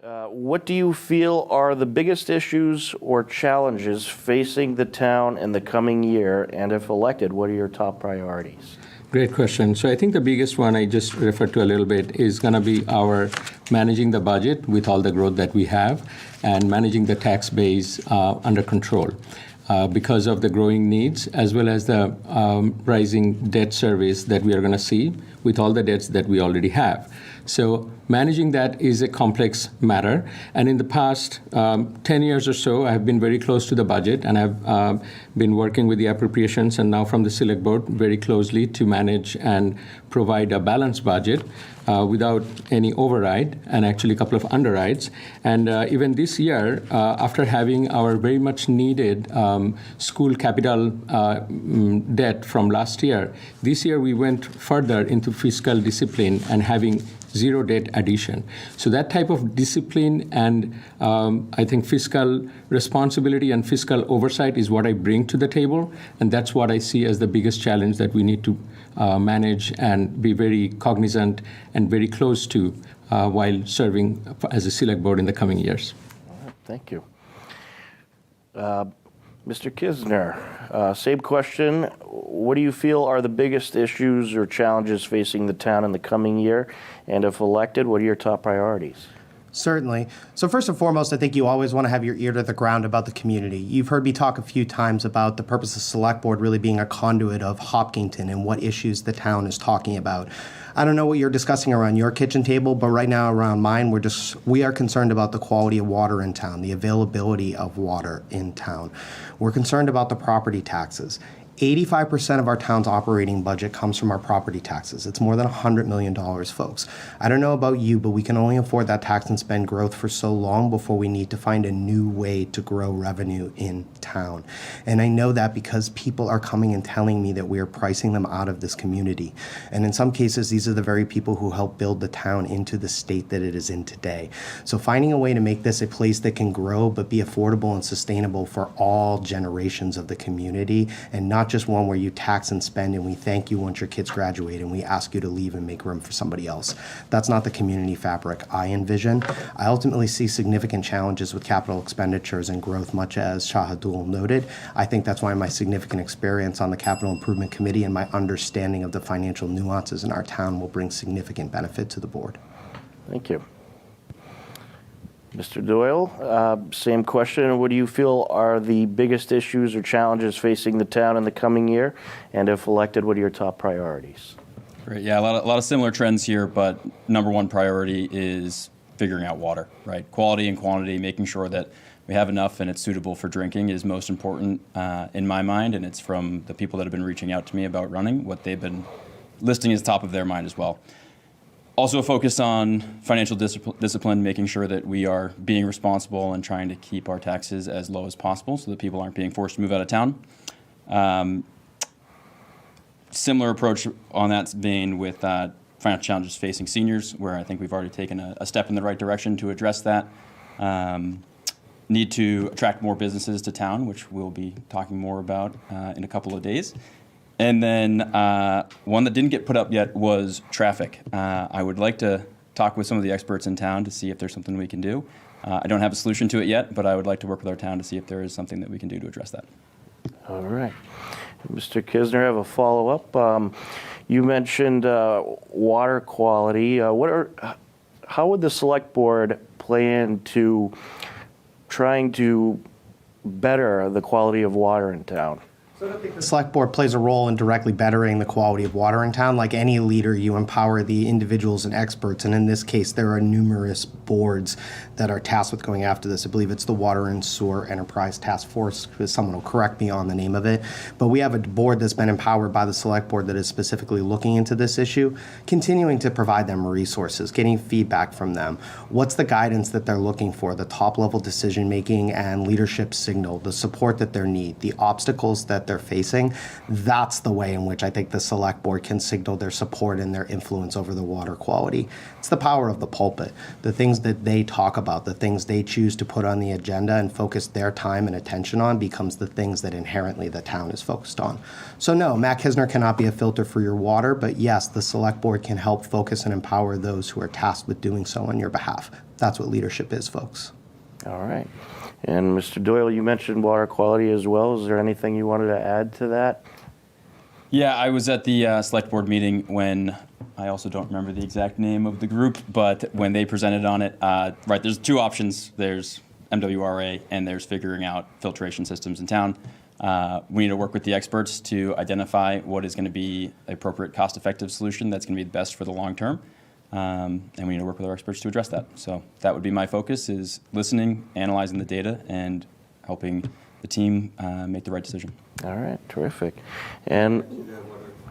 What do you feel are the biggest issues or challenges facing the town in the coming year? And if elected, what are your top priorities? Great question. So I think the biggest one I just referred to a little bit is going to be our managing the budget with all the growth that we have and managing the tax base under control. Because of the growing needs as well as the rising debt service that we are going to see with all the debts that we already have. So managing that is a complex matter. And in the past 10 years or so, I have been very close to the budget, and I've been working with the appropriations and now from the Select Board very closely to manage and provide a balanced budget without any override and actually a couple of underrides. And even this year, after having our very much needed school capital debt from last year, this year we went further into fiscal discipline and having zero debt addition. So that type of discipline and I think fiscal responsibility and fiscal oversight is what I bring to the table, and that's what I see as the biggest challenge that we need to manage and be very cognizant and very close to while serving as a Select Board in the coming years. All right, thank you. Mr. Kisner, same question. What do you feel are the biggest issues or challenges facing the town in the coming year? And if elected, what are your top priorities? Certainly. So first and foremost, I think you always want to have your ear to the ground about the community. You've heard me talk a few times about the purpose of Select Board really being a conduit of Hopkinton and what issues the town is talking about. I don't know what you're discussing around your kitchen table, but right now around mine, we are concerned about the quality of water in town, the availability of water in town. We're concerned about the property taxes. 85% of our town's operating budget comes from our property taxes. It's more than $100 million, folks. I don't know about you, but we can only afford that tax and spend growth for so long before we need to find a new way to grow revenue in town. And I know that because people are coming and telling me that we are pricing them out of this community. And in some cases, these are the very people who helped build the town into the state that it is in today. So finding a way to make this a place that can grow but be affordable and sustainable for all generations of the community, and not just one where you tax and spend and we thank you once your kids graduate and we ask you to leave and make room for somebody else. That's not the community fabric I envision. I ultimately see significant challenges with capital expenditures and growth, much as Shahadul noted. I think that's why my significant experience on the Capital Improvement Committee and my understanding of the financial nuances in our town will bring significant benefit to the board. Thank you. Mr. Doyle, same question. What do you feel are the biggest issues or challenges facing the town in the coming year? And if elected, what are your top priorities? Great. Yeah, a lot of similar trends here, but number one priority is figuring out water, right? Quality and quantity, making sure that we have enough and it's suitable for drinking is most important in my mind, and it's from the people that have been reaching out to me about running, what they've been listing as top of their mind as well. Also a focus on financial discipline, making sure that we are being responsible and trying to keep our taxes as low as possible so that people aren't being forced to move out of town. Similar approach on that vein with financial challenges facing seniors, where I think we've already taken a step in the right direction to address that. Need to attract more businesses to town, which we'll be talking more about in a couple of days. And then one that didn't get put up yet was traffic. I would like to talk with some of the experts in town to see if there's something we can do. I don't have a solution to it yet, but I would like to work with our town to see if there is something that we can do to address that. All right. Mr. Kisner, I have a follow-up. You mentioned water quality. How would the Select Board plan to trying to better the quality of water in town? So I don't think the Select Board plays a role in directly bettering the quality of water in town. Like any leader, you empower the individuals and experts, and in this case, there are numerous boards that are tasked with going after this. I believe it's the Water and Sewer Enterprise Task Force, because someone will correct me on the name of it. But we have a board that's been empowered by the Select Board that is specifically looking into this issue, continuing to provide them resources, getting feedback from them. What's the guidance that they're looking for, the top-level decision-making and leadership signal, the support that they need, the obstacles that they're facing. That's the way in which I think the Select Board can signal their support and their influence over the water quality. It's the power of the pulpit. The things that they talk about, the things they choose to put on the agenda and focus their time and attention on becomes the things that inherently the town is focused on. So no, Matt Kisner cannot be a filter for your water, but yes, the Select Board can help focus and empower those who are tasked with doing so on your behalf. That's what leadership is, folks. All right. And Mr. Doyle, you mentioned water quality as well. Is there anything you wanted to add to that? Yeah, I was at the select board meeting when, I also don't remember the exact name of the group, but when they presented on it, right, there's two options. There's MWRA and there's figuring out filtration systems in town. We need to work with the experts to identify what is going to be an appropriate cost-effective solution that's going to be the best for the long term. And we need to work with our experts to address that. So that would be my focus, is listening, analyzing the data, and helping the team make the right decision. All right, terrific. And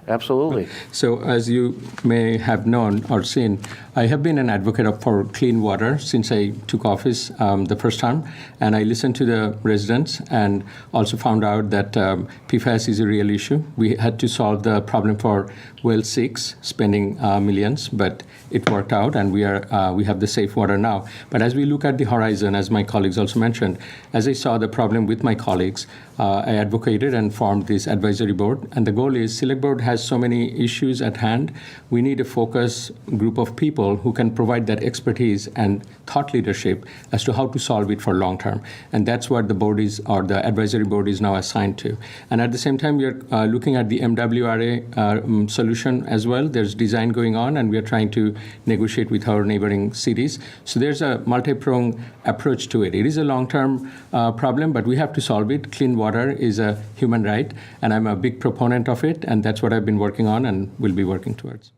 absolutely. So as you may have known or seen, I have been an advocate for clean water since I took office the first time, and I listened to the residents and also found out that PFAS is a real issue. We had to solve the problem for well 6, spending millions, but it worked out, and we have the safe water now. But as we look at the horizon, as my colleagues also mentioned, as I saw the problem with my colleagues, I advocated and formed this advisory board. And the goal is, Select Board has so many issues at hand. We need a focused group of people who can provide that expertise and thought leadership as to how to solve it for long term. And that's what the board is, or the advisory board is now assigned to. And at the same time, we are looking at the MWRA solution as well. There's design going on, and we are trying to negotiate with our neighboring cities. So there's a multi-pronged approach to it. It is a long-term problem, but we have to solve it. Clean water is a human right, and I'm a big proponent of it, and that's what I've been working on and will be working towards.